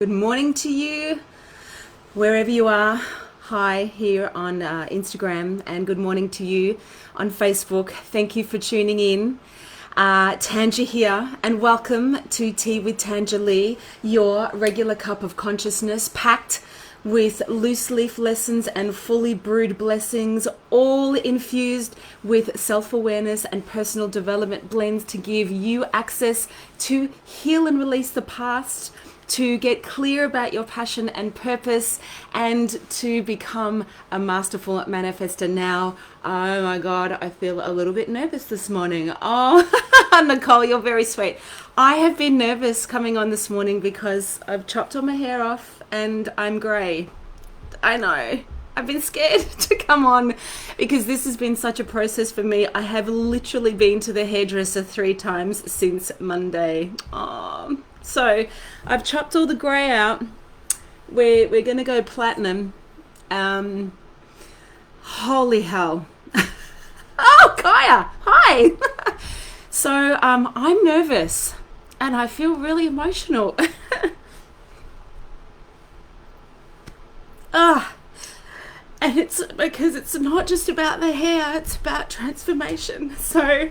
Good morning to you, wherever you are. Hi, here on Instagram, and good morning to you on Facebook. Thank you for tuning in. Tanja here, and welcome to Tea with Tanja Lee, your regular cup of consciousness, packed with loose leaf lessons and fully brewed blessings, all infused with self-awareness and personal development blends to give you access to heal and release the past, to get clear about your passion and purpose, and to become a masterful manifester now. Oh my God, I feel a little bit nervous this morning. Oh, Nicole, you're very sweet. I have been nervous coming on this morning because I've chopped all my hair off and I'm grey. I know. I've been scared to come on because this has been such a process for me. I have literally been to the hairdresser 3 times since Monday. Oh. So I've chopped all the grey out. We're going to go platinum. Holy hell. Oh, Kaya, hi. So I'm nervous and I feel really emotional. And it's because it's not just about the hair, it's about transformation. So,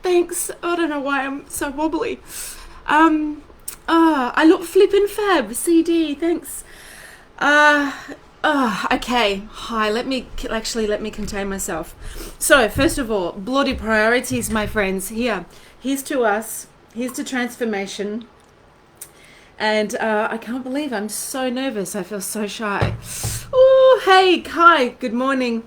thanks. I don't know why I'm so wobbly. I look flippin' fab. CD, thanks. Okay. Hi, let me contain myself. So, first of all, bloody priorities, my friends. Here's to us. Here's to transformation. And I can't believe I'm so nervous. I feel so shy. Oh, hey, Kai, good morning.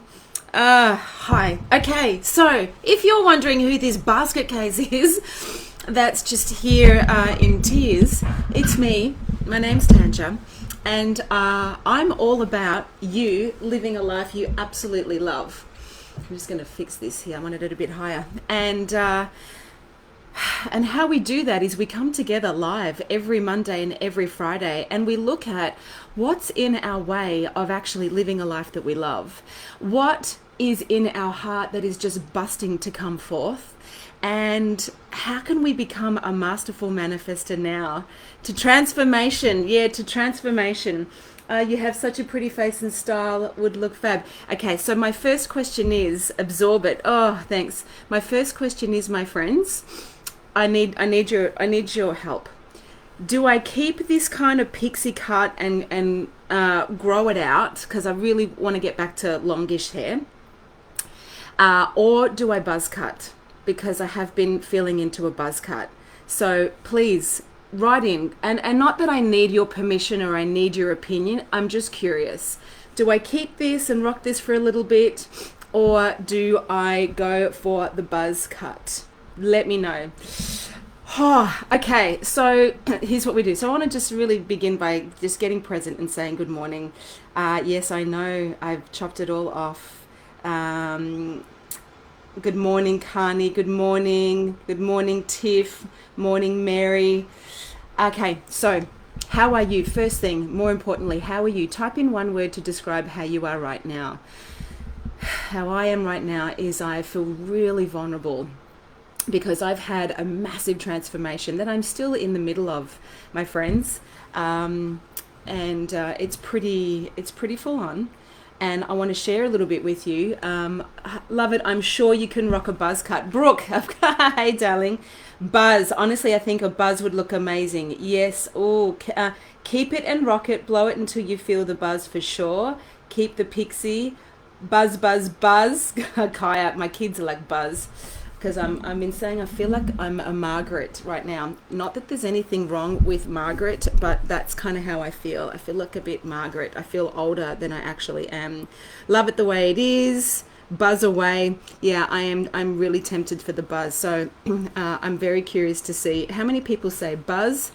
Hi. Okay, so if you're wondering who this basket case is, that's just here in tears, it's me. My name's Tanja, and I'm all about you living a life you absolutely love. I'm just going to fix this here. I wanted it a bit higher. And how we do that is we come together live every Monday and every Friday, and we look at what's in our way of actually living a life that we love. What is in our heart that is just busting to come forth? And how can we become a masterful manifester now? To transformation. Yeah, to transformation. You have such a pretty face and style, would look fab. Okay, so my first question is, absorb it. Oh, thanks. My first question is, my friends, I need your help. Do I keep this kind of pixie cut and grow it out, because I really want to get back to longish hair, or do I buzz cut, because I have been feeling into a buzz cut? So please write in, and not that I need your permission or I need your opinion. I'm just curious. Do I keep this and rock this for a little bit, or do I go for the buzz cut? Let me know. Oh, okay, so here's what we do. So I want to just really begin by just getting present and saying good morning. Yes, I know I've chopped it all off. Good morning, Carney. Good morning. Good morning, Tiff. Morning, Mary. Okay, so how are you? First thing, more importantly, how are you? Type in one word to describe how you are right now. How I am right now is I feel really vulnerable, because I've had a massive transformation that I'm still in the middle of, my friends, and it's pretty full on, and I want to share a little bit with you. Love it. I'm sure you can rock a buzz cut. Brooke, hey darling, buzz. Honestly, I think a buzz would look amazing. Yes. Oh, keep it and rock it. Blow it until you feel the buzz for sure. Keep the pixie. Buzz, buzz, buzz. Kaya, my kids are like buzz. Because I've been saying I feel like I'm a Margaret right now. Not that there's anything wrong with Margaret, but that's kind of how I feel. I feel like a bit Margaret. I feel older than I actually am. Love it the way it is. Buzz away. Yeah, I'm really tempted for the buzz. So I'm very curious to see how many people say buzz.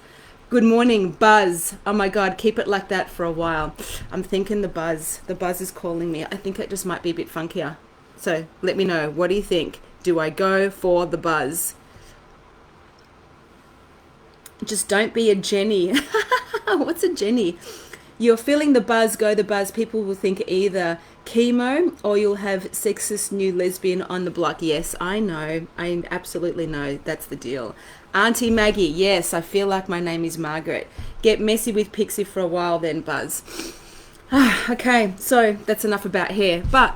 Good morning, buzz. Oh my God, keep it like that for a while. I'm thinking the buzz. The buzz is calling me. I think it just might be a bit funkier. So let me know. What do you think? Do I go for the buzz? Just don't be a Jenny. What's a Jenny? You're feeling the buzz, go the buzz. People will think either chemo or you'll have sexist new lesbian on the block. Yes, I know. I absolutely know. That's the deal. Auntie Maggie, yes, I feel like my name is Margaret. Get messy with Pixie for a while then, Buzz. Okay, so that's enough about hair. But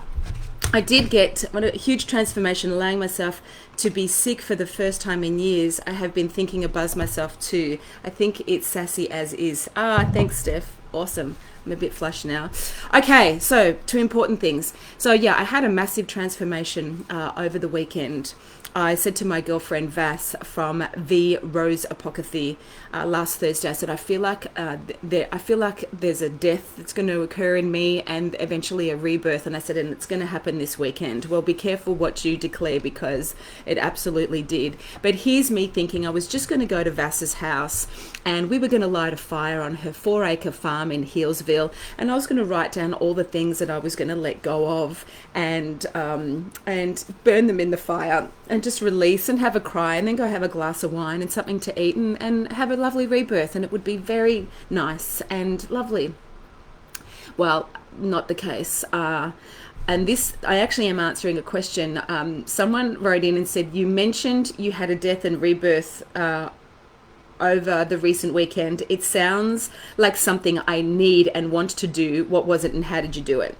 I did get a huge transformation, allowing myself to be sick for the first time in years. I have been thinking of Buzz myself too. I think it's sassy as is. Thanks, Steph. Awesome. I'm a bit flushed now. Okay, so 2 important things. So yeah, I had a massive transformation over the weekend. I said to my girlfriend Vass from the Rose Apothecary last Thursday, I said, I feel like there's a death that's going to occur in me and eventually a rebirth. And I said, and it's going to happen this weekend. Well, be careful what you declare, because it absolutely did. But here's me thinking I was just going to go to Vass's house and we were going to light a fire on her 4-acre farm in Healesville, and I was going to write down all the things that I was going to let go of and burn them in the fire and just release and have a cry, and then go have a glass of wine and something to eat and have a lovely rebirth, and it would be very nice and lovely. Well, not the case. And this, I actually am answering a question. Someone wrote in and said, you mentioned you had a death and rebirth over the recent weekend. It sounds like something I need and want to do. What was it and how did you do it?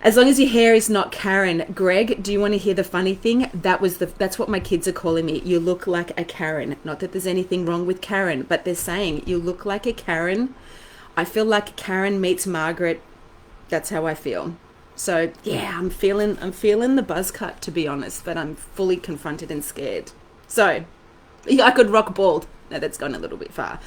As long as your hair is not Karen. Greg, do you want to hear the funny thing? That's what my kids are calling me. You look like a Karen. Not that there's anything wrong with Karen, but they're saying you look like a Karen. I feel like Karen meets Margaret. That's how I feel. So yeah, I'm feeling the buzz cut, to be honest, but I'm fully confronted and scared. So yeah, I could rock bald. No, that's gone a little bit far.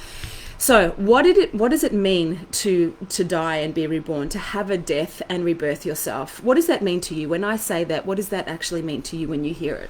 So what does it mean to die and be reborn, to have a death and rebirth yourself? What does that mean to you? When I say that, what does that actually mean to you when you hear it?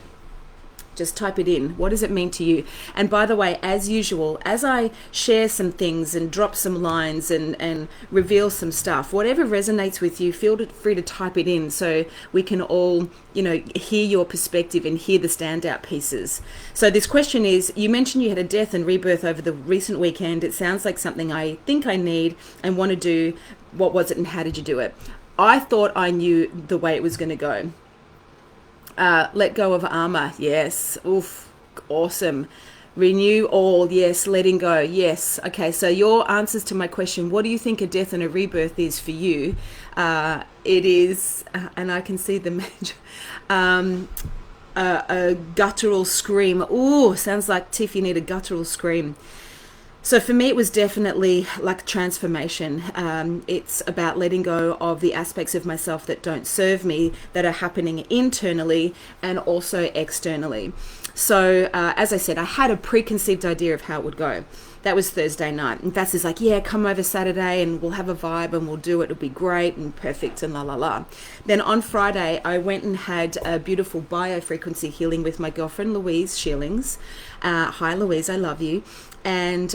Just type it in. What does it mean to you? And by the way, as usual, as I share some things and drop some lines and reveal some stuff, whatever resonates with you, feel free to type it in so we can all, hear your perspective and hear the standout pieces. So this question is, you mentioned you had a death and rebirth over the recent weekend. It sounds like something I think I need and want to do. What was it and how did you do it? I thought I knew the way it was going to go. Let go of armor. Yes. Oof. Awesome. Renew all. Yes. Letting go. Yes. Okay. So your answers to my question, what do you think a death and a rebirth is for you? It is, and I can see the major, a guttural scream. Ooh, sounds like Tiff, you need a guttural scream. So for me, it was definitely like transformation. It's about letting go of the aspects of myself that don't serve me, that are happening internally and also externally. So as I said, I had a preconceived idea of how it would go. That was Thursday night. And Vass is like, yeah, come over Saturday and we'll have a vibe and we'll do it. It'll be great and perfect and la, la, la. Then on Friday, I went and had a beautiful biofrequency healing with my girlfriend, Louise Shearlings. Hi, Louise, I love you. And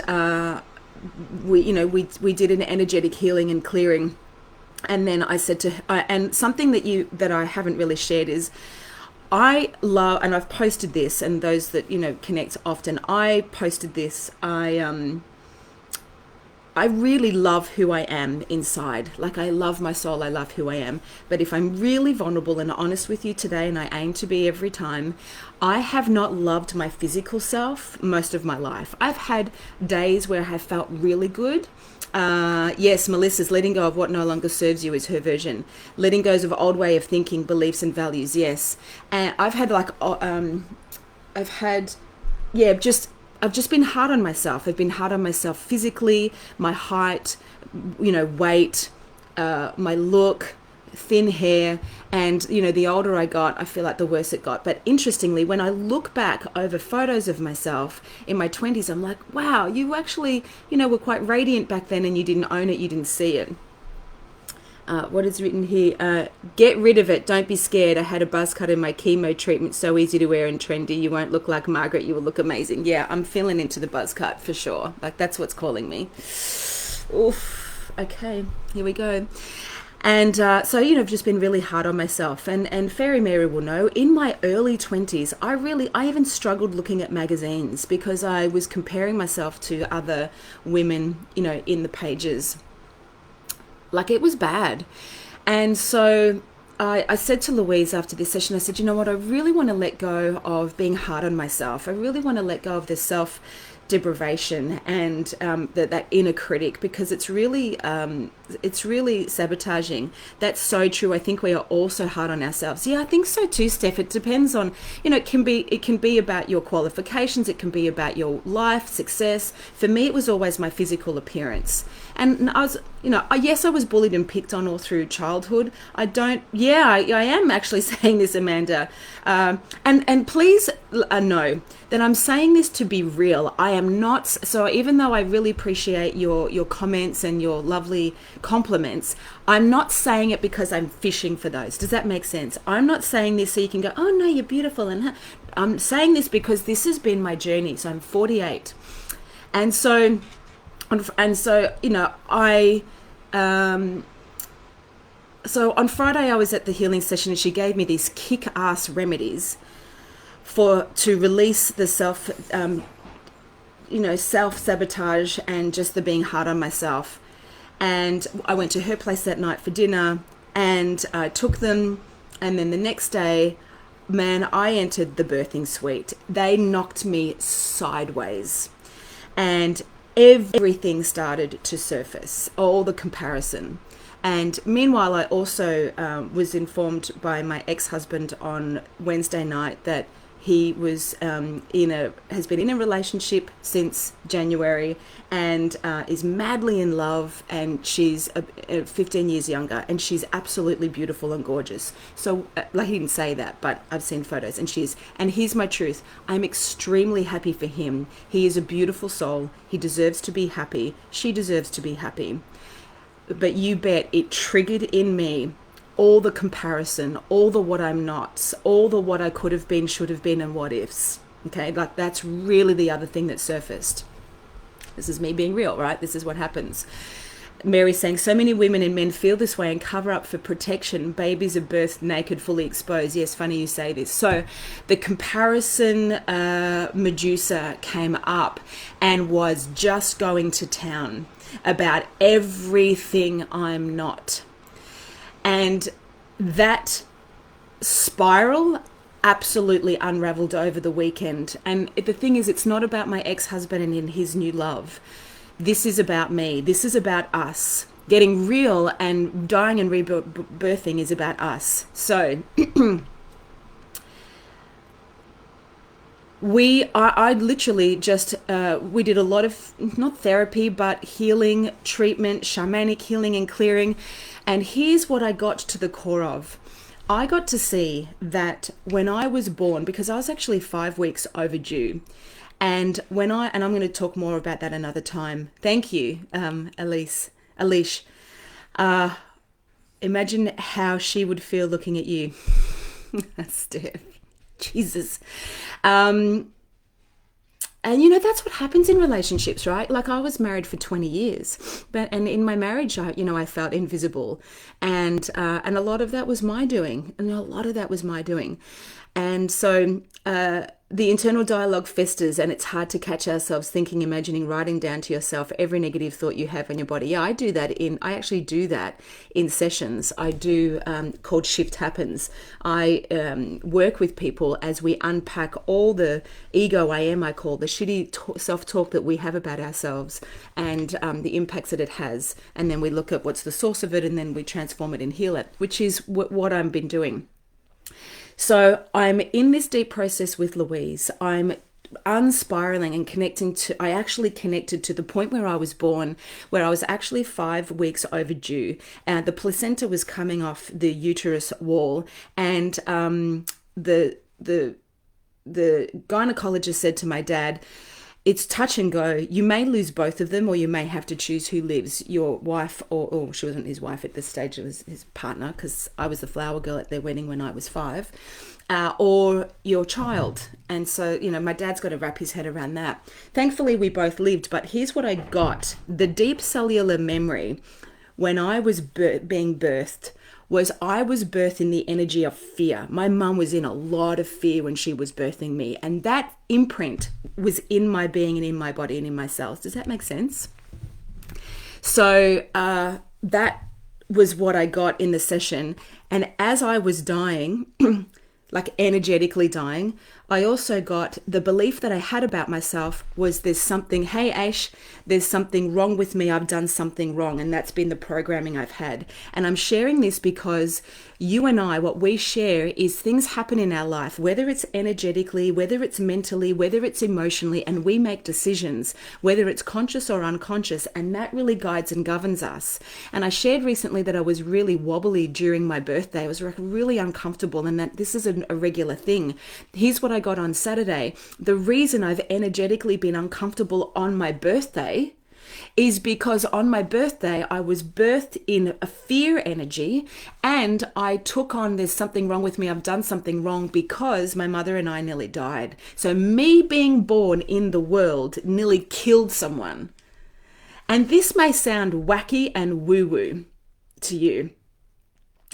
we did an energetic healing and clearing. And then I said to her, and something that I haven't really shared is, I love, and I've posted this, and those that connect often, I posted this. I really love who I am inside. Like, I love my soul. I love who I am. But if I'm really vulnerable and honest with you today, and I aim to be every time, I have not loved my physical self most of my life. I've had days where I have felt really good. Yes, Melissa's letting go of what no longer serves you is her version. Letting go of old way of thinking, beliefs and values. Yes. And I've had I've just been hard on myself. I've been hard on myself physically, my height, weight, my look, thin hair. And, the older I got, I feel like the worse it got. But interestingly, when I look back over photos of myself in my 20s, I'm like, wow, you actually, were quite radiant back then and you didn't own it, you didn't see it. What is written here? Get rid of it. Don't be scared. I had a buzz cut in my chemo treatment. So easy to wear and trendy. You won't look like Margaret. You will look amazing. Yeah, I'm feeling into the buzz cut for sure. Like, that's what's calling me. Oof. Okay, here we go. And so, I've just been really hard on myself. And Fairy Mary will know, in my early 20s, I even struggled looking at magazines because I was comparing myself to other women, in the pages. Like, it was bad. And so I said to Louise after this session, I said, you know what, I really want to let go of being hard on myself. I really want to let go of the self deprivation and that inner critic, because it's really sabotaging. That's so true. I think we are all so hard on ourselves. Yeah, I think so too, Steph. It depends on, it can be about your qualifications, it can be about your life success. For me, it was always my physical appearance, and I was, yes, I was bullied and picked on all through childhood. I am actually saying this, Amanda, and please know that I'm saying this to be real. I am not, so even though I really appreciate your comments and your lovely compliments, I'm not saying it because I'm fishing for those. Does that make sense? I'm not saying this so you can go, oh no, you're beautiful. And I'm saying this because this has been my journey. So I'm 48. And so, so on Friday I was at the healing session and she gave me these kick-ass remedies to release the self-sabotage and just the being hard on myself. And I went to her place that night for dinner and I took them, and then the next day, man, I entered the birthing suite. They knocked me sideways and everything started to surface, all the comparison. And meanwhile, I also was informed by my ex-husband on Wednesday night that he was has been in a relationship since January and is madly in love, and she's 15 years younger, and she's absolutely beautiful and gorgeous. So he didn't say that, but I've seen photos, and here's my truth. I'm extremely happy for him. He is a beautiful soul. He deserves to be happy. She deserves to be happy. But you bet it triggered in me all the comparison, all the what I'm not, all the what I could have been, should have been, and what ifs. Okay, that's really the other thing that surfaced. This is me being real, right? This is what happens. Mary's saying, so many women and men feel this way and cover up for protection. Babies are birthed naked, fully exposed. Yes, funny you say this. So the comparison Medusa came up and was just going to town about everything I'm not. And that spiral absolutely unraveled over the weekend. And the thing is, it's not about my ex-husband and his new love. This is about me. This is about us. Getting real and dying and rebirthing is about us. So I literally just, we did a lot of, not therapy, but healing, treatment, shamanic healing and clearing. And here's what I got to the core of. I got to see that when I was born, because I was actually 5 weeks overdue. And and I'm going to talk more about that another time. Thank you, Alice. Imagine how she would feel looking at you. Steph. Jesus. And that's what happens in relationships, right? Like, I was married for 20 years, and in my marriage, I felt invisible, and a lot of that was my doing, and so the internal dialogue festers, and it's hard to catch ourselves thinking, imagining, writing down to yourself every negative thought you have in your body. Yeah, I actually do that in sessions. I do called Shift Happens. I work with people as we unpack all the ego I call the shitty self-talk that we have about ourselves, and the impacts that it has. And then we look at what's the source of it, and then we transform it and heal it, which is what I've been doing. So I'm in this deep process with Louise. I'm unspiraling and I actually connected to the point where I was born, where I was actually 5 weeks overdue. The placenta was coming off the uterus wall, and the gynecologist said to my dad, it's touch and go. You may lose both of them, or you may have to choose who lives, your wife, or she wasn't his wife at this stage, it was his partner, because I was the flower girl at their wedding when I was 5, or your child. And so, my dad's got to wrap his head around that. Thankfully, we both lived, but here's what I got. The deep cellular memory when I was being birthed was I was birthed in the energy of fear. My mum was in a lot of fear when she was birthing me, and that imprint was in my being and in my body and in my cells. Does that make sense? So that was what I got in the session. And as I was dying, like energetically dying, I also got the belief that I had about myself was there's something, hey Ash, there's something wrong with me. I've done something wrong. And that's been the programming I've had. And I'm sharing this because you and I, what we share is things happen in our life, whether it's energetically, whether it's mentally, whether it's emotionally, and we make decisions, whether it's conscious or unconscious, and that really guides and governs us. And I shared recently that I was really wobbly during my birthday. I was really uncomfortable, and that this is a regular thing. Here's what I got on Saturday. The reason I've energetically been uncomfortable on my birthday is because on my birthday, I was birthed in a fear energy, and I took on there's something wrong with me. I've done something wrong because my mother and I nearly died. So me being born in the world nearly killed someone. And this may sound wacky and woo-woo to you.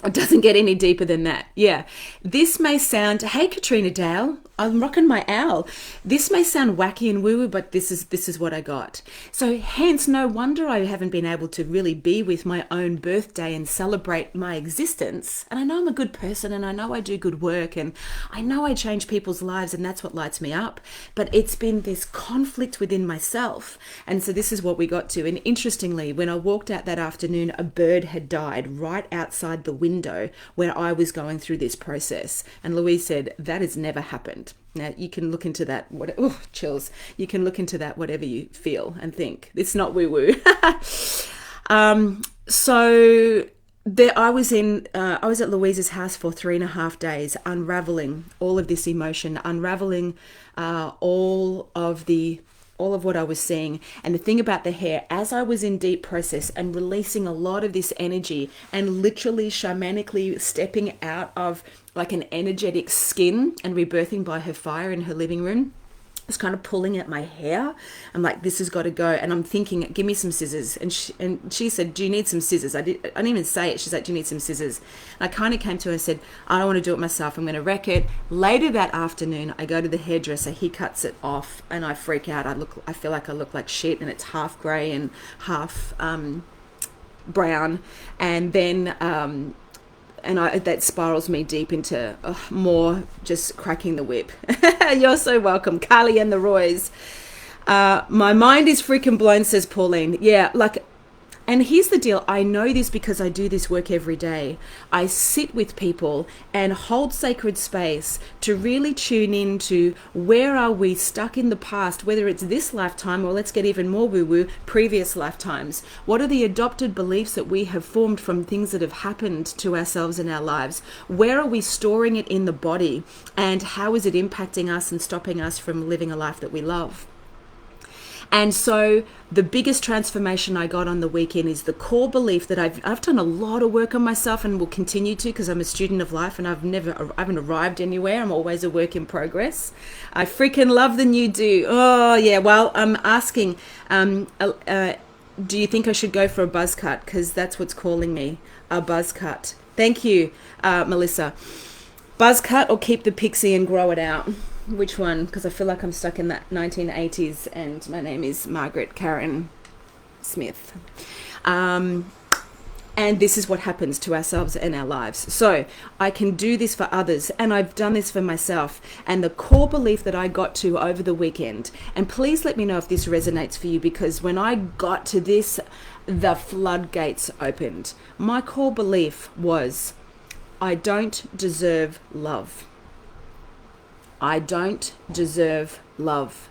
It doesn't get any deeper than that. Yeah. This may sound, hey, Katrina Dale, I'm rocking my owl. This may sound wacky and woo-woo, but this is what I got. So hence, no wonder I haven't been able to really be with my own birthday and celebrate my existence. And I know I'm a good person, and I know I do good work, and I know I change people's lives, and that's what lights me up. But it's been this conflict within myself. And so this is what we got to. And interestingly, when I walked out that afternoon, a bird had died right outside the window where I was going through this process. And Louise said, that has never happened. Now you can look into that. Chills. You can look into that, whatever you feel and think. It's not woo woo. So there, I was at Louise's house for 3.5 days, unraveling all of this emotion, unraveling all of what I was seeing. And the thing about the hair, as I was in deep process and releasing a lot of this energy and literally shamanically stepping out of like an energetic skin and rebirthing by her fire in her living room, I was kind of pulling at my hair. I'm like, this has got to go. And I'm thinking, give me some scissors. And she said, do you need some scissors? I didn't even say it. She's like, do you need some scissors? And I kind of came to her and said, I don't want to do it myself. I'm going to wreck it. Later that afternoon, I go to the hairdresser. He cuts it off and I freak out. I feel like I look like shit, and it's half grey and half brown. And then that spirals me deep into more just cracking the whip. You're so welcome, Carly and the Roys. My mind is freaking blown, says Pauline. Yeah, and here's the deal. I know this because I do this work every day. I sit with people and hold sacred space to really tune into where are we stuck in the past, whether it's this lifetime or, let's get even more woo-woo, previous lifetimes. What are the adopted beliefs that we have formed from things that have happened to ourselves in our lives? Where are we storing it in the body? And how is it impacting us and stopping us from living a life that we love? And so the biggest transformation I got on the weekend is the core belief that I've done a lot of work on myself and will continue to, because I'm a student of life and I haven't arrived anywhere. I'm always a work in progress. I freaking love the new do. Oh yeah. Well, I'm asking, do you think I should go for a buzz cut? Because that's what's calling me, a buzz cut. Thank you, Melissa. Buzz cut or keep the pixie and grow it out? Which one? Because I feel like I'm stuck in that 1980s, and my name is Margaret Karen Smith. And this is what happens to ourselves and our lives. So I can do this for others, and I've done this for myself. And the core belief that I got to over the weekend, and please let me know if this resonates for you, because when I got to this, the floodgates opened. My core belief was, I don't deserve love. I don't deserve love.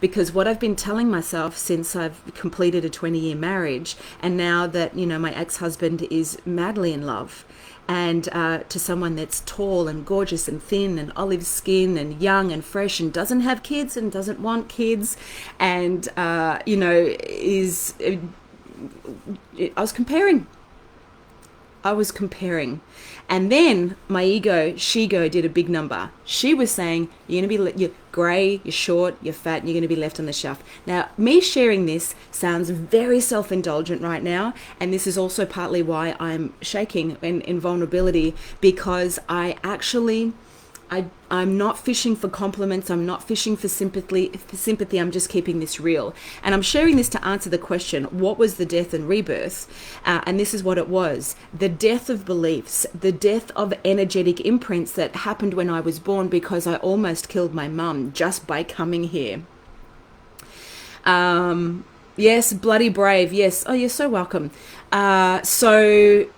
Because what I've been telling myself since I've completed a 20-year marriage, and now that, my ex-husband is madly in love, and to someone that's tall and gorgeous and thin and olive skin and young and fresh and doesn't have kids and doesn't want kids, and, I was comparing. And then my ego, she-go, did a big number. She was saying, you're grey, you're short, you're fat, and you're going to be left on the shelf. Now, me sharing this sounds very self-indulgent right now. And this is also partly why I'm shaking in vulnerability, because I actually I'm not fishing for compliments. I'm not fishing for sympathy. I'm just keeping this real. And I'm sharing this to answer the question, what was the death and rebirth? And this is what it was. The death of beliefs, the death of energetic imprints that happened when I was born because I almost killed my mum just by coming here. Yes, bloody brave. Yes. Oh, you're so welcome. So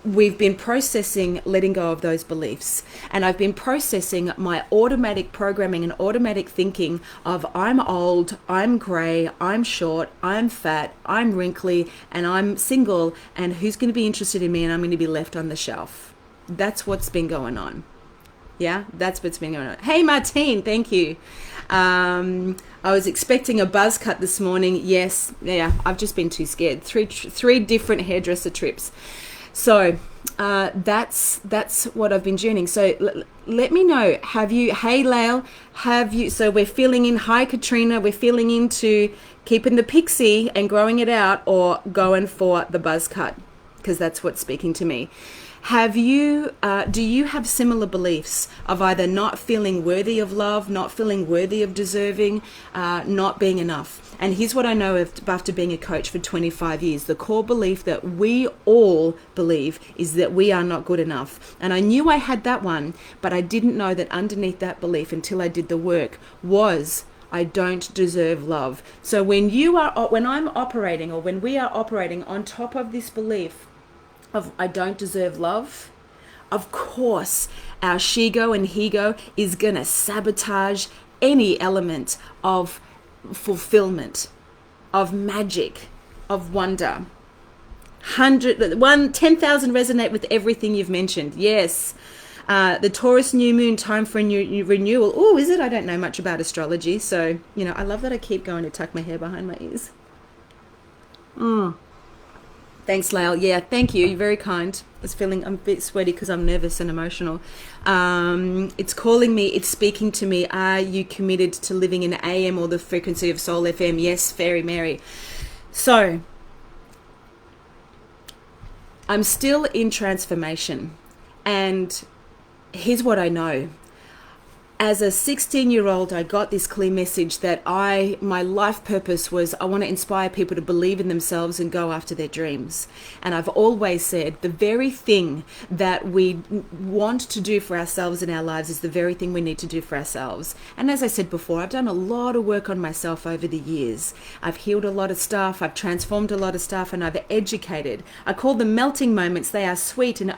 we've been processing letting go of those beliefs, and I've been processing my automatic programming and automatic thinking of I'm old, I'm grey, I'm short, I'm fat, I'm wrinkly, and I'm single, and who's going to be interested in me, and I'm going to be left on the shelf. That's what's been going on. Yeah, that's what's been going on. Hey, Martine, thank you. I was expecting a buzz cut this morning. Yes, yeah, I've just been too scared. Three different hairdresser trips. So that's what I've been journeying. So let me know. Have you? Hey, Lael, have you? So we're feeling in. Hi, Katrina. We're feeling into keeping the pixie and growing it out, or going for the buzz cut, because that's what's speaking to me. Have you, do you have similar beliefs of either not feeling worthy of love, not feeling worthy of deserving, not being enough? And here's what I know after being a coach for 25 years. The core belief that we all believe is that we are not good enough. And I knew I had that one, but I didn't know that underneath that belief until I did the work was I don't deserve love. So when I'm operating, or when we are operating on top of this belief of I don't deserve love, of course our she-go and he-go is going to sabotage any element of fulfillment, of magic, of wonder. 10,000 resonate with everything you've mentioned. Yes. The Taurus new moon, time for a new renewal. Oh, is it? I don't know much about astrology. So, I love that I keep going to tuck my hair behind my ears. Thanks, Lael. Yeah, thank you. You're very kind. I'm a bit sweaty because I'm nervous and emotional. It's calling me. It's speaking to me. Are you committed to living in AM or the frequency of Soul FM? Yes, Fairy Mary. So, I'm still in transformation. And here's what I know. As a 16-year-old, I got this clear message that my life purpose was I want to inspire people to believe in themselves and go after their dreams. And I've always said the very thing that we want to do for ourselves in our lives is the very thing we need to do for ourselves. And as I said before, I've done a lot of work on myself over the years. I've healed a lot of stuff, I've transformed a lot of stuff, and I've educated. I call them melting moments. They are sweet, and you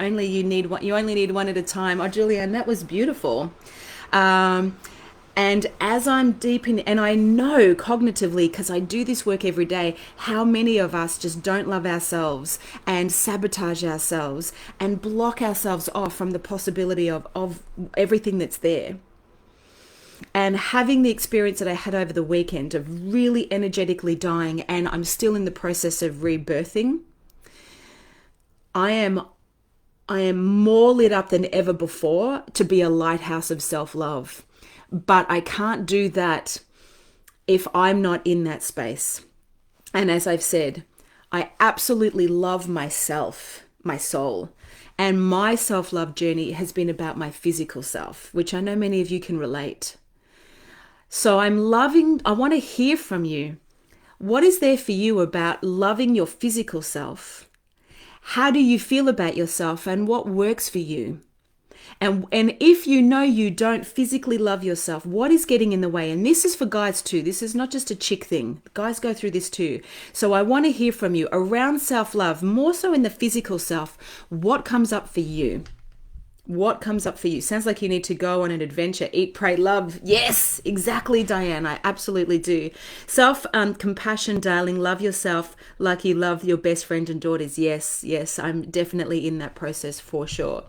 only need one at a time. Oh, Julianne, that was beautiful. And as I'm deep in, and I know cognitively, because I do this work every day, how many of us just don't love ourselves and sabotage ourselves and block ourselves off from the possibility of everything that's there. And having the experience that I had over the weekend of really energetically dying, and I'm still in the process of rebirthing, I am more lit up than ever before to be a lighthouse of self-love. But I can't do that if I'm not in that space. And as I've said, I absolutely love myself, my soul. And my self-love journey has been about my physical self, which I know many of you can relate. So I want to hear from you. What is there for you about loving your physical self? How do you feel about yourself, and what works for you? And if you don't physically love yourself, what is getting in the way? And this is for guys too. This is not just a chick thing. Guys go through this too. So I want to hear from you around self-love, more so in the physical self. What comes up for you? What comes up for you? Sounds like you need to go on an adventure. Eat, pray, love. Yes, exactly, Diane. I absolutely do. Self-compassion, darling. Love yourself like you love your best friend and daughters. Yes, I'm definitely in that process for sure.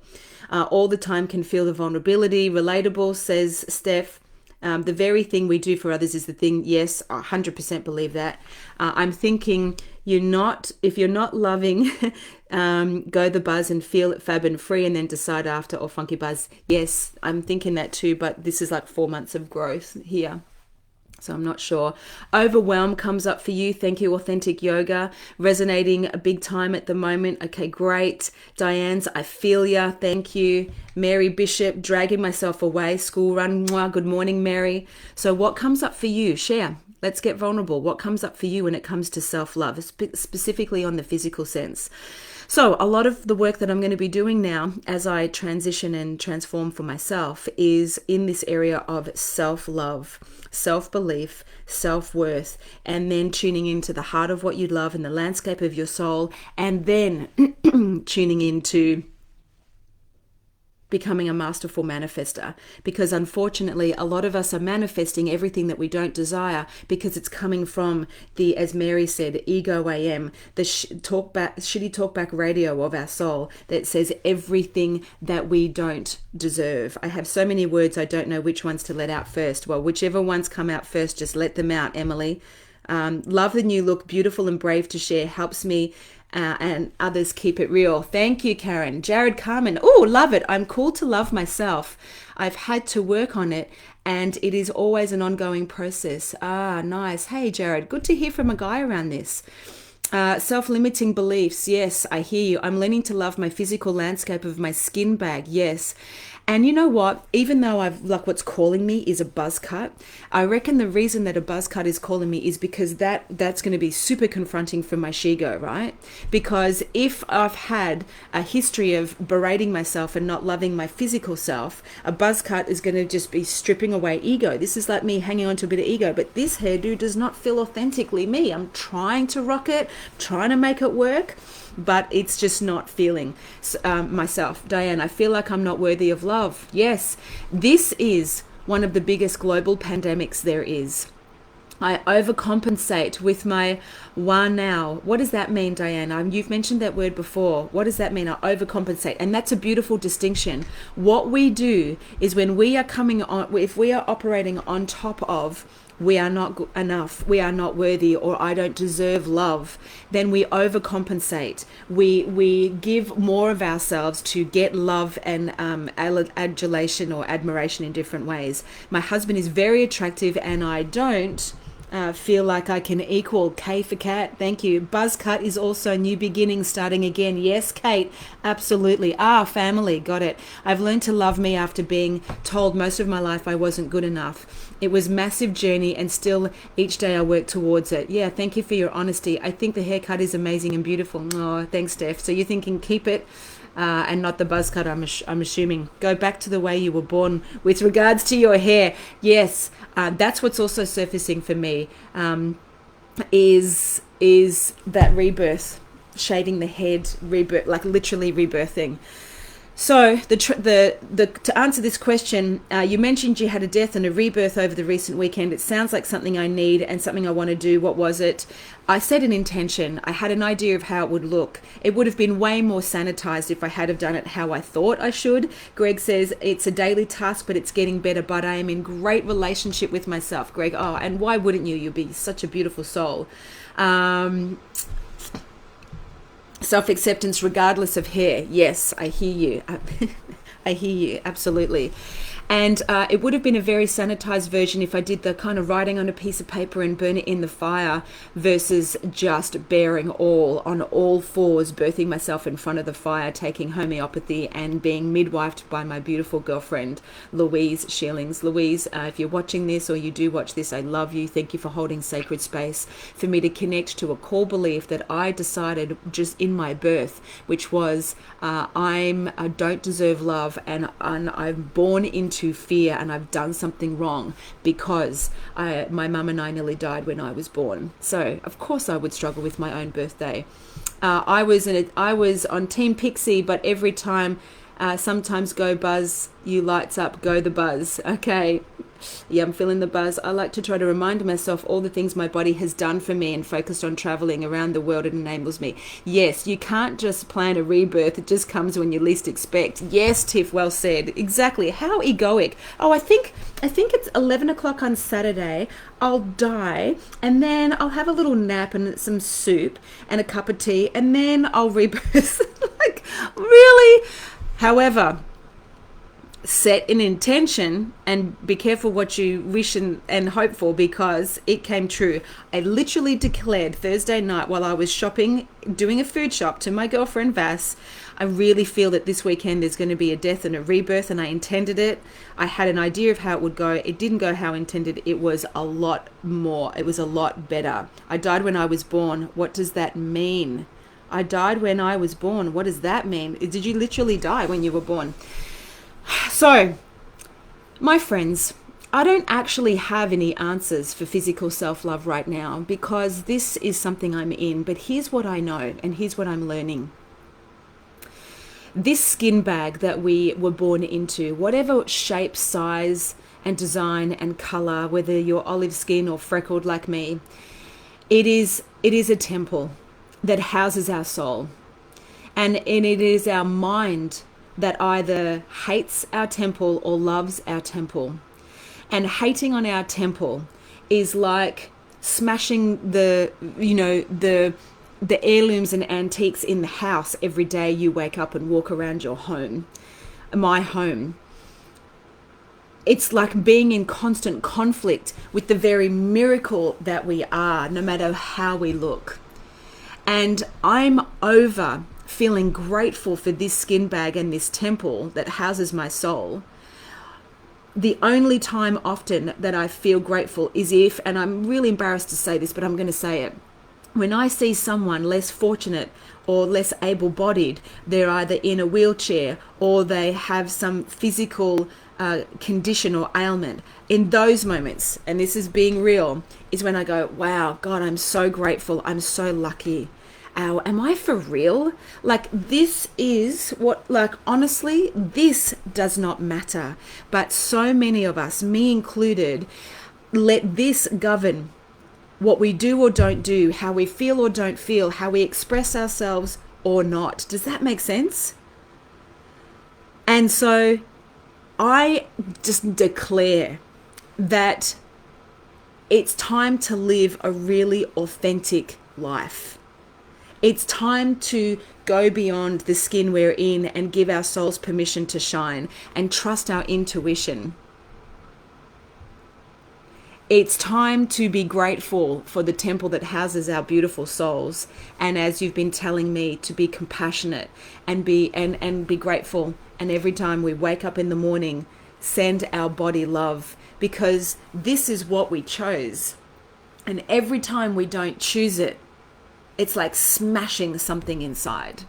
All the time can feel the vulnerability. Relatable, says Steph. The very thing we do for others is the thing. Yes, I 100% believe that. I'm thinking if you're not loving, go the buzz and feel it fab and free, and then decide after, or funky buzz. Yes, I'm thinking that too, but this is like 4 months of growth here. So I'm not sure. Overwhelm comes up for you. Thank you, Authentic Yoga. Resonating a big time at the moment. Okay, great. Diane's, I feel ya. Thank you. Mary Bishop, dragging myself away, school run. Mwah, good morning, Mary. So what comes up for you? Share. Let's get vulnerable. What comes up for you when it comes to self-love, specifically on the physical sense? So a lot of the work that I'm going to be doing now as I transition and transform for myself is in this area of self-love, self-belief, self-worth, and then tuning into the heart of what you love and the landscape of your soul, and then tuning into becoming a masterful manifester, because unfortunately a lot of us are manifesting everything that we don't desire because it's coming from the, as Mary said, ego AM, the shitty talkback radio of our soul that says everything that we don't deserve. I have so many words, I don't know which ones to let out first. Well, whichever ones come out first, just let them out, Emily. Love the new look, beautiful and brave to share, helps me and others keep it real. Thank you, Karen. Jared Carmen. Oh, love it. I'm cool to love myself. I've had to work on it, and it is always an ongoing process. Ah, nice. Hey, Jared. Good to hear from a guy around this. Self-limiting beliefs. Yes, I hear you. I'm learning to love my physical landscape of my skin bag. Yes. And you know what? Even though what's calling me is a buzz cut, I reckon the reason that a buzz cut is calling me is because that's going to be super confronting for my shigo, right? Because if I've had a history of berating myself and not loving my physical self, a buzz cut is going to just be stripping away ego. This is like me hanging on to a bit of ego, but this hairdo does not feel authentically me. I'm trying to rock it, trying to make it work, but it's just not feeling myself. Diane, I feel like I'm not worthy of love. Yes, this is one of the biggest global pandemics there is. I overcompensate with my wa now. What does that mean, Diane? You've mentioned that word before. What does that mean? I overcompensate. And that's a beautiful distinction. What we do is when we are coming on, if we are operating on top of we are not enough, we are not worthy, or I don't deserve love, then we overcompensate. We give more of ourselves to get love and adulation or admiration in different ways. My husband is very attractive and I don't feel like I can equal. K for cat, thank you. Buzz cut is also new beginnings, starting again. Yes, Kate, absolutely. Family, got it. I've learned to love me after being told most of my life I wasn't good enough. It was a massive journey, and still each day I work towards it. Yeah, thank you for your honesty. I think the haircut is amazing and beautiful. Oh, thanks, Steph. So you're thinking keep it and not the buzz cut, I'm assuming. Go back to the way you were born with regards to your hair. Yes, that's what's also surfacing for me is that rebirth, shaving the head, rebirth, like literally rebirthing. So to answer this question, you mentioned you had a death and a rebirth over the recent weekend. It sounds like something I need and something I want to do. What was it? I set an intention. I had an idea of how it would look. It would have been way more sanitized if I had have done it how I thought I should. Greg says it's a daily task, but it's getting better. But I am in great relationship with myself, Greg. Oh, and why wouldn't you? You'd be such a beautiful soul. Self-acceptance regardless of hair. Yes, I hear you. I hear you, absolutely. And it would have been a very sanitized version if I did the kind of writing on a piece of paper and burn it in the fire versus just bearing all on all fours, birthing myself in front of the fire, taking homeopathy and being midwifed by my beautiful girlfriend, Louise Shearlings. Louise, if you're watching this or you do watch this, I love you. Thank you for holding sacred space for me to connect to a core belief that I decided just in my birth, which was I don't deserve love, and I'm born into fear, and I've done something wrong because my mum and I nearly died when I was born. So of course I would struggle with my own birthday. I was on Team Pixie, but every time sometimes go buzz, you lights up, go the buzz. Okay. Yeah, I'm feeling the buzz. I like to try to remind myself all the things my body has done for me and focused on traveling around the world. It enables me. Yes, you can't just plan a rebirth. It just comes when you least expect. Yes, Tiff, well said. Exactly. How egoic. Oh, I think it's 11 o'clock on Saturday. I'll die, and then I'll have a little nap and some soup and a cup of tea, and then I'll rebirth. Like, really? However, set an intention and be careful what you wish and hope for, because it came true. I literally declared Thursday night while I was shopping, doing a food shop, to my girlfriend Vass, I really feel that this weekend there's going to be a death and a rebirth, and I intended it. I had an idea of how it would go. It didn't go how intended. It was a lot more. It was a lot better. I died when I was born. What does that mean? I died when I was born. What does that mean? Did you literally die when you were born? So, my friends, I don't actually have any answers for physical self-love right now, because this is something I'm in. But here's what I know, and here's what I'm learning. This skin bag that we were born into, whatever shape, size, and design and color, whether you're olive skin or freckled like me, it is a temple that houses our soul. And it is our mind that either hates our temple or loves our temple. And hating on our temple is like smashing the heirlooms and antiques in the house every day you wake up and walk around your home, my home. It's like being in constant conflict with the very miracle that we are, no matter how we look. And I'm over feeling grateful for this skin bag and this temple that houses my soul. The only time often that I feel grateful is if, and I'm really embarrassed to say this, but I'm going to say it, when I see someone less fortunate or less able-bodied, they're either in a wheelchair or they have some physical condition or ailment. In those moments, and this is being real, is when I go, wow, God, I'm so grateful. I'm so lucky. Ow, am I for real? Like, this is what, like, honestly, this does not matter. But so many of us, me included, let this govern what we do or don't do, how we feel or don't feel, how we express ourselves or not. Does that make sense? And so I just declare that it's time to live a really authentic life. It's time to go beyond the skin we're in and give our souls permission to shine and trust our intuition. It's time to be grateful for the temple that houses our beautiful souls. And as you've been telling me, to be compassionate and be grateful. And every time we wake up in the morning, send our body love, because this is what we chose. And every time we don't choose it, it's like smashing something inside.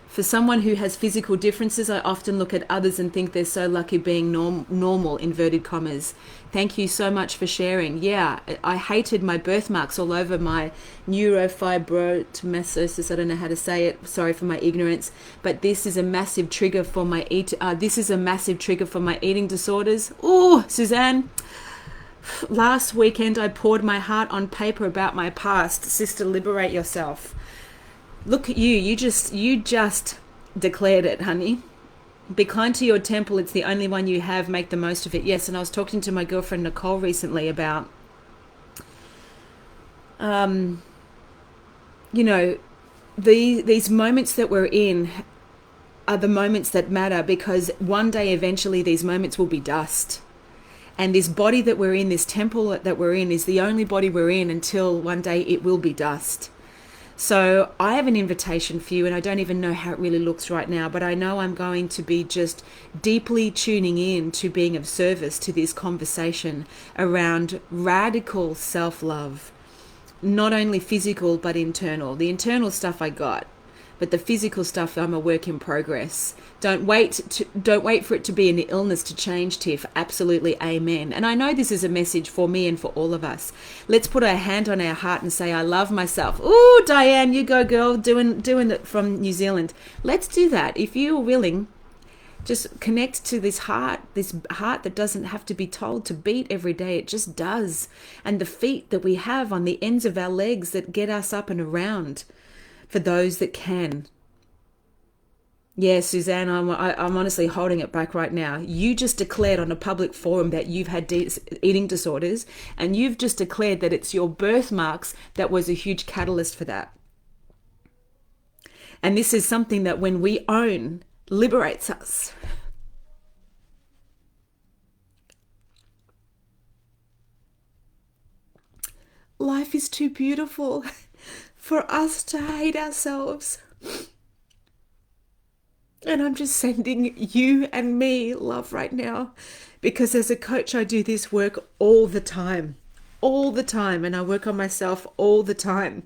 For someone who has physical differences, I often look at others and think they're so lucky being normal, inverted commas. Thank you so much for sharing. Yeah, I hated my birthmarks all over my neurofibromatosis. I don't know how to say it. Sorry for my ignorance. But this is a massive trigger for my eating disorders. Oh, Suzanne. Last weekend, I poured my heart on paper about my past. Sister, liberate yourself. Look at you. You just declared it, honey. Be kind to your temple. It's the only one you have. Make the most of it. Yes, and I was talking to my girlfriend Nicole recently about, these moments that we're in are the moments that matter, because one day eventually these moments will be dust. And this body that we're in, this temple that we're in, is the only body we're in until one day it will be dust. So I have an invitation for you, and I don't even know how it really looks right now, but I know I'm going to be just deeply tuning in to being of service to this conversation around radical self-love. Not only physical, but internal. The internal stuff I got, but the physical stuff, I'm a work in progress. Don't wait for it to be an illness to change, Tiff. Absolutely, amen. And I know this is a message for me and for all of us. Let's put our hand on our heart and say, I love myself. Ooh, Diane, you go, girl, doing it from New Zealand. Let's do that. If you're willing, just connect to this heart that doesn't have to be told to beat every day. It just does. And the feet that we have on the ends of our legs that get us up and around, for those that can. Yeah, Suzanne, I'm honestly holding it back right now. You just declared on a public forum that you've had eating disorders, and you've just declared that it's your birthmarks that was a huge catalyst for that. And this is something that when we own, liberates us. life is too beautiful for us to hate ourselves. And I'm just sending you and me love right now, because as a coach, I do this work all the time, and I work on myself all the time.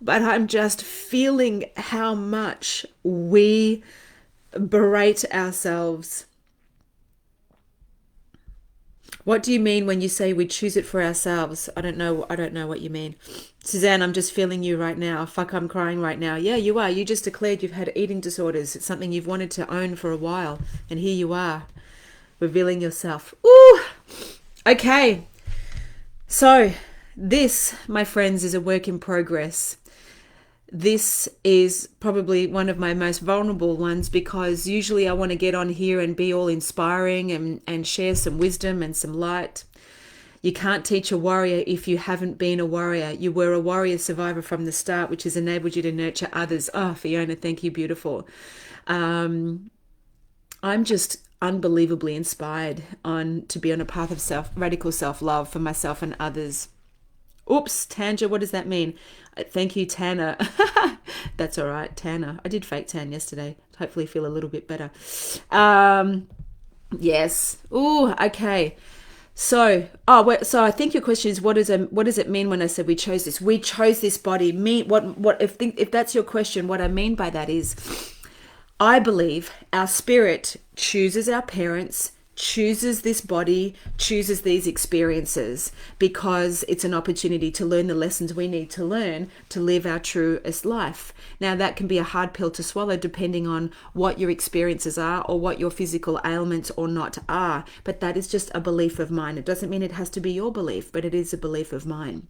But I'm just feeling how much we berate ourselves. What do you mean when you say we choose it for ourselves? I don't know what you mean. Suzanne, I'm just feeling you right now. Fuck, I'm crying right now. Yeah, you are. You just declared you've had eating disorders. It's something you've wanted to own for a while. And here you are, revealing yourself. Ooh! Okay. So, this, my friends, is a work in progress. This is probably one of my most vulnerable ones, because usually I want to get on here and be all inspiring and share some wisdom and some light. You can't teach a warrior if you haven't been a warrior. You were a warrior survivor from the start, which has enabled you to nurture others. Oh, Fiona, thank you, beautiful. I'm just unbelievably inspired to be on a path of radical self-love for myself and others. Oops, Tanja, what does that mean? Thank you, Tanja. That's all right, Tanja. I did fake tan yesterday. Hopefully feel a little bit better. Yes. Ooh, okay. So I think your question is, what does it mean when I said we chose this? We chose this body. If that's your question, what I mean by that is, I believe our spirit chooses our parents, chooses this body, chooses these experiences, because it's an opportunity to learn the lessons we need to learn to live our truest life. Now, that can be a hard pill to swallow depending on what your experiences are or what your physical ailments or not are, but that is just a belief of mine. It doesn't mean it has to be your belief, but it is a belief of mine.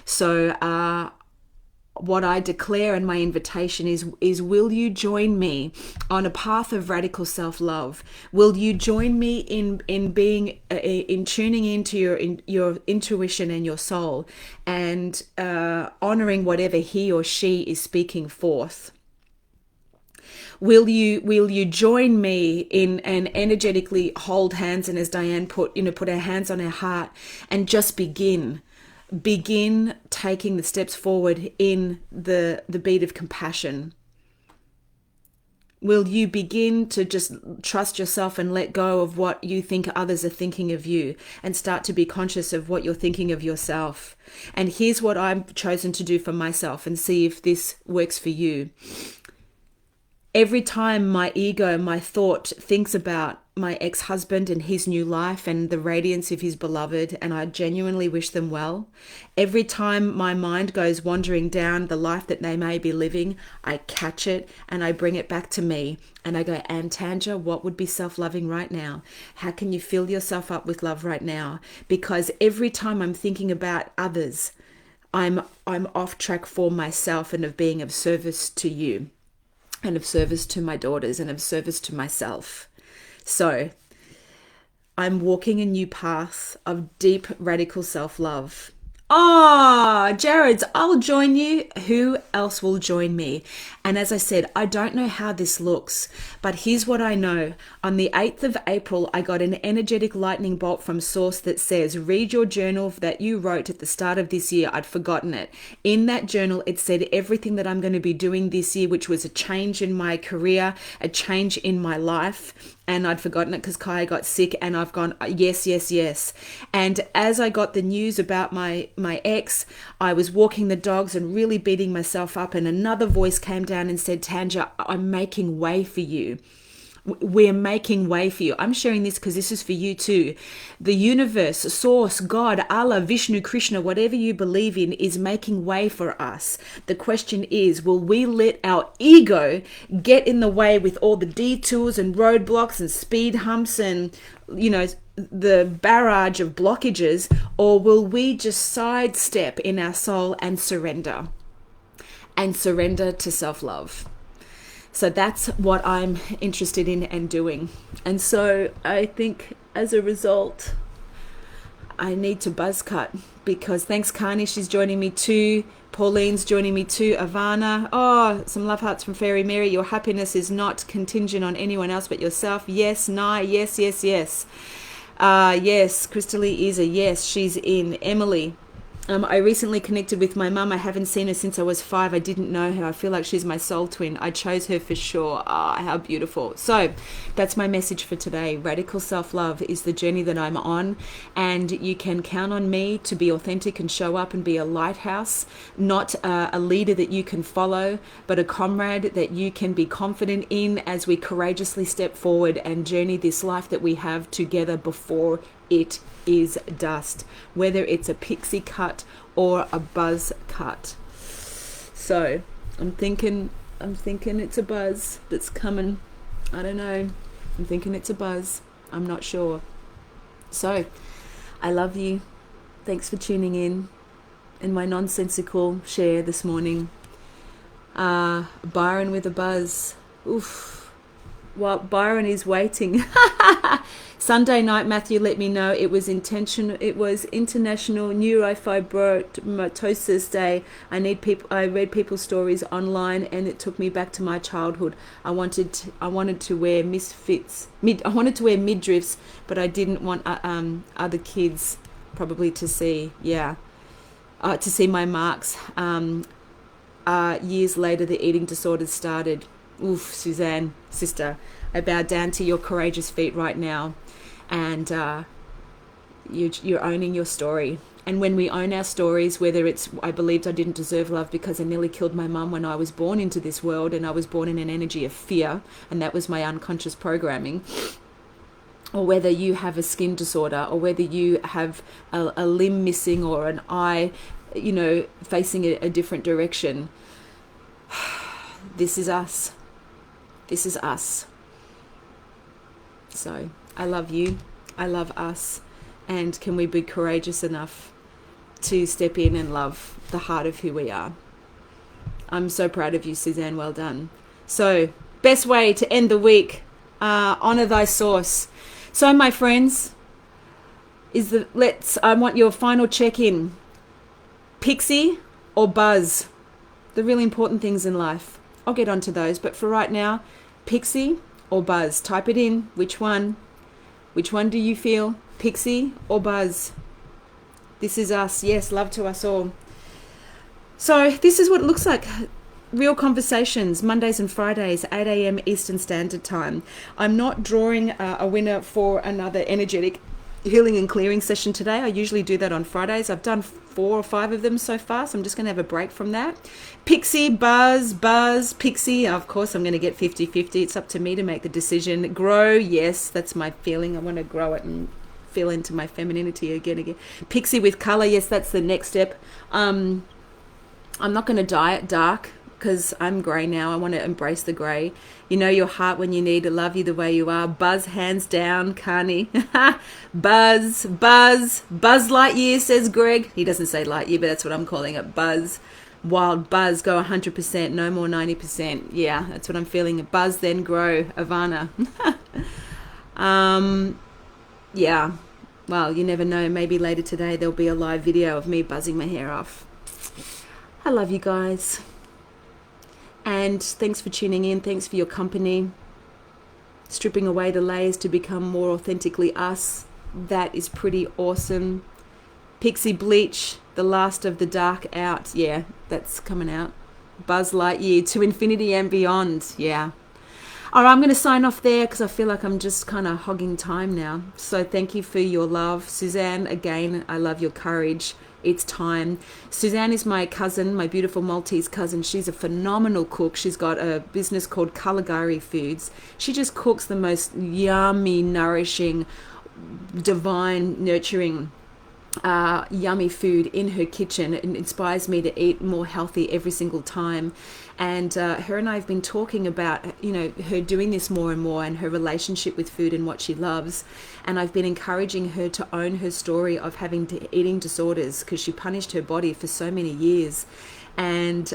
So what I declare in my invitation is will you join me on a path of radical self-love? Will you join me in being in tuning into your intuition and your soul, and honoring whatever he or she is speaking forth? Will you join me in and energetically hold hands, and as Diane put her hands on her heart, and just begin taking the steps forward in the beat of compassion? Will you begin to just trust yourself and let go of what you think others are thinking of you, and start to be conscious of what you're thinking of yourself? And here's what I've chosen to do for myself, and see if this works for you. Every time my ego, my thought thinks about my ex-husband and his new life and the radiance of his beloved, and I genuinely wish them well, every time my mind goes wandering down the life that they may be living, I catch it and I bring it back to me, and I go, and Tanja, what would be self-loving right now? How can you fill yourself up with love right now? Because every time I'm thinking about others, I'm off track for myself, and of being of service to you, and of service to my daughters, and of service to myself. So I'm walking a new path of deep, radical self-love. Jared's, I'll join you. Who else will join me? And as I said, I don't know how this looks, but here's what I know. On the 8th of April, I got an energetic lightning bolt from Source that says, read your journal that you wrote at the start of this year. I'd forgotten it. In that journal, it said everything that I'm going to be doing this year, which was a change in my career, a change in my life. And I'd forgotten it because Kaya got sick, and I've gone, yes, yes, yes. And as I got the news about my ex, I was walking the dogs and really beating myself up, and another voice came down and said, Tanja, I'm making way for you. We're making way for you. I'm sharing this because this is for you too. The universe, Source, God, Allah, Vishnu, Krishna, whatever you believe in, is making way for us. The question is, will we let our ego get in the way with all the detours and roadblocks and speed humps and, the barrage of blockages, or will we just sidestep in our soul and surrender to self-love? So that's what I'm interested in and doing. And so I think as a result, I need to buzz cut, because thanks, Carney, she's joining me too. Pauline's joining me too. Ivana, some love hearts from Fairy Mary. Your happiness is not contingent on anyone else but yourself. Yes, Nye, yes, yes, yes. Yes, Crystalie is a yes, she's in. Emily, I recently connected with my mum. I haven't seen her since I was 5. I didn't know her. I feel like she's my soul twin. I chose her for sure. Ah, how beautiful. So that's my message for today. Radical self-love is the journey that I'm on, and you can count on me to be authentic and show up and be a lighthouse, not a leader that you can follow, but a comrade that you can be confident in as we courageously step forward and journey this life that we have together before it is dust, whether it's a pixie cut or a buzz cut. So I'm thinking it's a buzz that's coming. I don't know. I'm thinking it's a buzz. I'm not sure. So I love you. Thanks for tuning in my nonsensical share this morning. Byron with a buzz. Oof. While Byron is waiting. Sunday night, Matthew let me know it was intentional. It was International Neurofibromatosis Day. I read people's stories online, and it took me back to my childhood. I wanted to wear I wanted to wear midriffs, but I didn't want other kids probably to see. To see my marks. Years later, the eating disorders started. Oof, Suzanne, sister, I bow down to your courageous feet right now, and you're owning your story. And when we own our stories, whether it's I believed I didn't deserve love because I nearly killed my mum when I was born into this world, and I was born in an energy of fear, and that was my unconscious programming, or whether you have a skin disorder, or whether you have a limb missing or an eye, facing a different direction. This is us. This is us. So I love you. I love us. And can we be courageous enough to step in and love the heart of who we are? I'm so proud of you, Suzanne. Well done. So best way to end the week, honor thy source. So my friends, I want your final check-in. Pixie or buzz? The really important things in life. I'll get onto those, but for right now, pixie or buzz? Type it in. Which one? Which one do you feel? Pixie or buzz? This is us. Yes, love to us all. So this is what it looks like. Real conversations, Mondays and Fridays, 8 a.m. Eastern Standard Time. I'm not drawing a winner for another energetic healing and clearing session today. I usually do that on Fridays. I've done 4 or 5 of them so far, so I'm just going to have a break from that. Pixie, buzz, pixie. Of course, I'm going to get 50-50. It's up to me to make the decision. Grow, yes, that's my feeling. I want to grow it and feel into my femininity again. Pixie with color, yes, that's the next step. I'm not going to dye it dark, because I'm grey now. I want to embrace the grey. You know your heart when you need to love you the way you are. Buzz, hands down, Carney. Buzz Lightyear, says Greg. He doesn't say Lightyear, but that's what I'm calling it. Buzz. Wild buzz, go 100%, no more 90%. Yeah, that's what I'm feeling. Buzz, then grow, Ivana. Yeah, well, you never know. Maybe later today there'll be a live video of me buzzing my hair off. I love you guys. And thanks for tuning in. Thanks for your company. Stripping away the layers to become more authentically us. That is pretty awesome. Pixie Bleach, the last of the dark out. Yeah, that's coming out. Buzz Lightyear, to infinity and beyond. Yeah. All right, I'm going to sign off there because I feel like I'm just kind of hogging time now. So thank you for your love. Suzanne, again, I love your courage. It's time. Suzanne is my cousin, my beautiful Maltese cousin. She's a phenomenal cook. She's got a business called Caligari Foods. She just cooks the most yummy, nourishing, divine, nurturing, yummy food in her kitchen. It inspires me to eat more healthy every single time. And her and I have been talking about, her doing this more and more, and her relationship with food and what she loves. And I've been encouraging her to own her story of having eating disorders, because she punished her body for so many years. And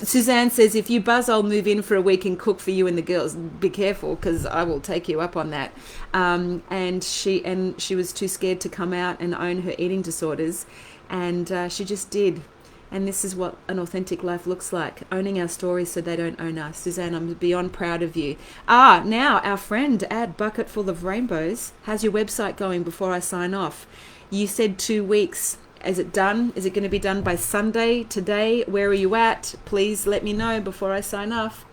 Suzanne says, if you buzz, I'll move in for a week and cook for you and the girls. Be careful, because I will take you up on that. And she was too scared to come out and own her eating disorders, and she just did. And this is what an authentic life looks like, owning our stories so they don't own us. Suzanne, I'm beyond proud of you. Now our friend at Bucket Full of Rainbows has your website going before I sign off. You said 2 weeks. Is it done? Is it going to be done by Sunday, today? Where are you at? Please let me know before I sign off.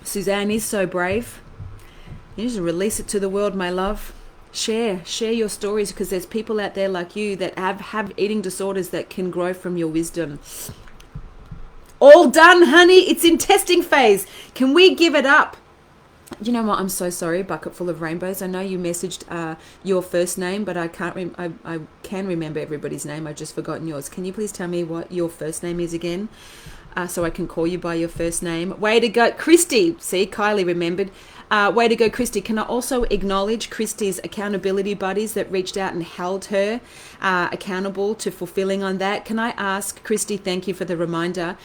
Suzanne is so brave. You just release it to the world, my love. Share your stories, because there's people out there like you that have eating disorders that can grow from your wisdom. All done, honey. It's in testing phase. Can we give it up? You know what? I'm so sorry, Bucket Full of Rainbows. I know you messaged your first name, but I can't. I can remember everybody's name. I've just forgotten yours. Can you please tell me what your first name is again, so I can call you by your first name? Way to go, Christy. See, Kylie remembered. Way to go, Christy. Can I also acknowledge Christy's accountability buddies that reached out and held her accountable to fulfilling on that? Can I ask, Christy, thank you for the reminder.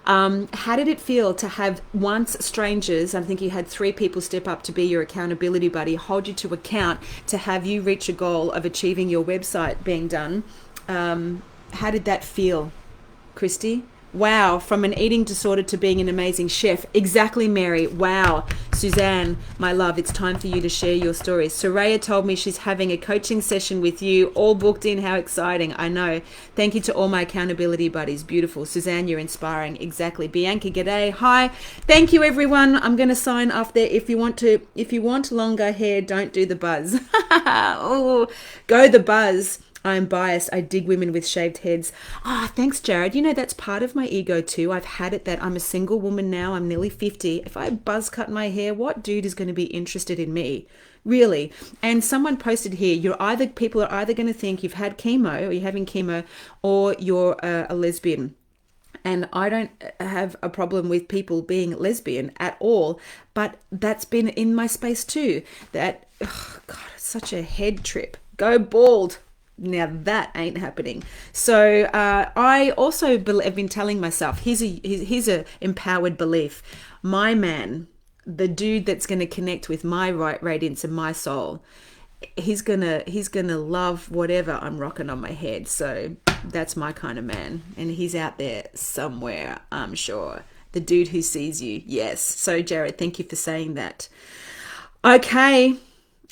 How did it feel to have once strangers, I think you had 3 people step up to be your accountability buddy, hold you to account to have you reach a goal of achieving your website being done? How did that feel, Christy? Wow, from an eating disorder to being an amazing chef. Exactly, Mary. Wow. Suzanne, my love, it's time for you to share your stories. Soraya told me she's having a coaching session with you, all booked in. How exciting. I know. Thank you to all my accountability buddies. Beautiful. Suzanne, you're inspiring. Exactly. Bianca, g'day. Hi. Thank you, everyone. I'm going to sign off there. If you want longer hair, don't do the buzz. Oh, go the buzz. I'm biased. I dig women with shaved heads. Thanks, Jared. You know, that's part of my ego too. I've had it that I'm a single woman now. I'm nearly 50. If I buzz cut my hair, what dude is going to be interested in me? Really? And someone posted here, people are either going to think you've had chemo, or you're having chemo, or you're a lesbian. And I don't have a problem with people being lesbian at all, but that's been in my space too. God, it's such a head trip. Go bald. Now that ain't happening. So I also have been telling myself, here's a empowered belief. My man, the dude that's going to connect with my right radiance and my soul, he's gonna love whatever I'm rocking on my head. So that's my kind of man, and he's out there somewhere, I'm sure. The dude who sees you. Yes. So Jared, thank you for saying that. Okay,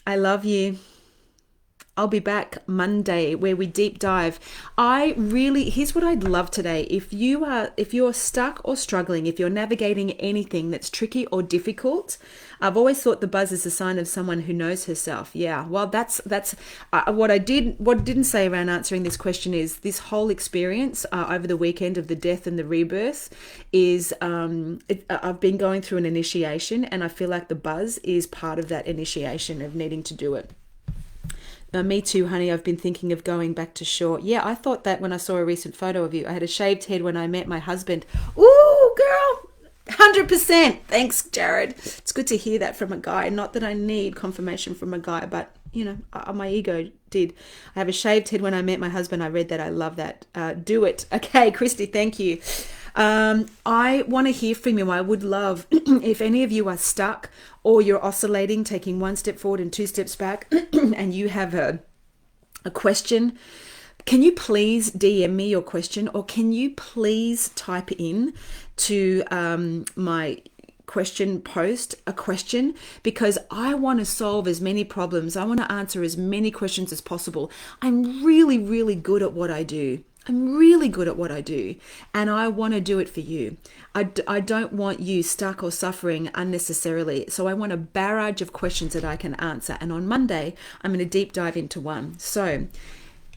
I love you. I'll be back Monday where we deep dive. Here's what I'd love today. If you're stuck or struggling, if you're navigating anything that's tricky or difficult, I've always thought the buzz is a sign of someone who knows herself. Yeah, well, that's what I did. What I didn't say around answering this question is this whole experience over the weekend of the death and the rebirth is, I've been going through an initiation, and I feel like the buzz is part of that initiation of needing to do it. Me too, honey. I've been thinking of going back to short. Yeah, I thought that when I saw a recent photo of you. I had a shaved head when I met my husband. Ooh, girl, 100%. Thanks, Jared. It's good to hear that from a guy. Not that I need confirmation from a guy, but, you know, my ego did. I have a shaved head when I met my husband. I read that. I love that. Do it. Okay, Christy, thank you. I want to hear from you. I would love if any of you are stuck or you're oscillating, taking 1 step forward and 2 steps back, and you have a question. Can you please DM me your question, or can you please type in to my question post a question, because I want to solve as many problems. I want to answer as many questions as possible. I'm really, really good at what I do. I'm really good at what I do, and I want to do it for you. I don't want you stuck or suffering unnecessarily. So I want a barrage of questions that I can answer. And on Monday, I'm going to deep dive into one. So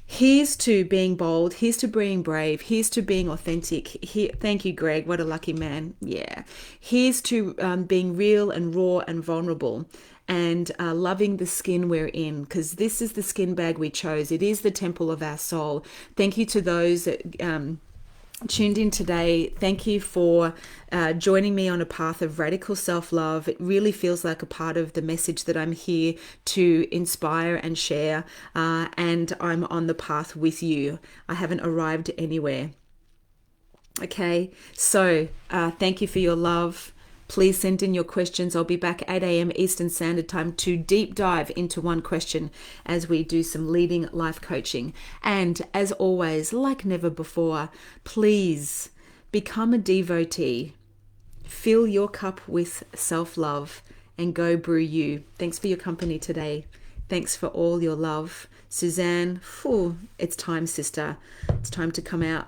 here's to being bold. Here's to being brave. Here's to being authentic. Thank you, Greg. What a lucky man. Yeah. Here's to being real and raw and vulnerable. And loving the skin we're in, because this is the skin bag we chose. It is the temple of our soul. Thank you to those that tuned in today. Thank you for joining me on a path of radical self-love. It really feels like a part of the message that I'm here to inspire and share. And I'm on the path with you. I haven't arrived anywhere. Okay, so thank you for your love. Please send in your questions. I'll be back 8 a.m. Eastern Standard Time to deep dive into one question as we do some leading life coaching. And as always, like never before, please become a devotee. Fill your cup with self-love and go brew you. Thanks for your company today. Thanks for all your love. Suzanne, it's time, sister. It's time to come out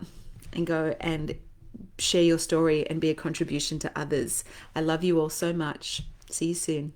and go and share your story and be a contribution to others. I love you all so much. See you soon.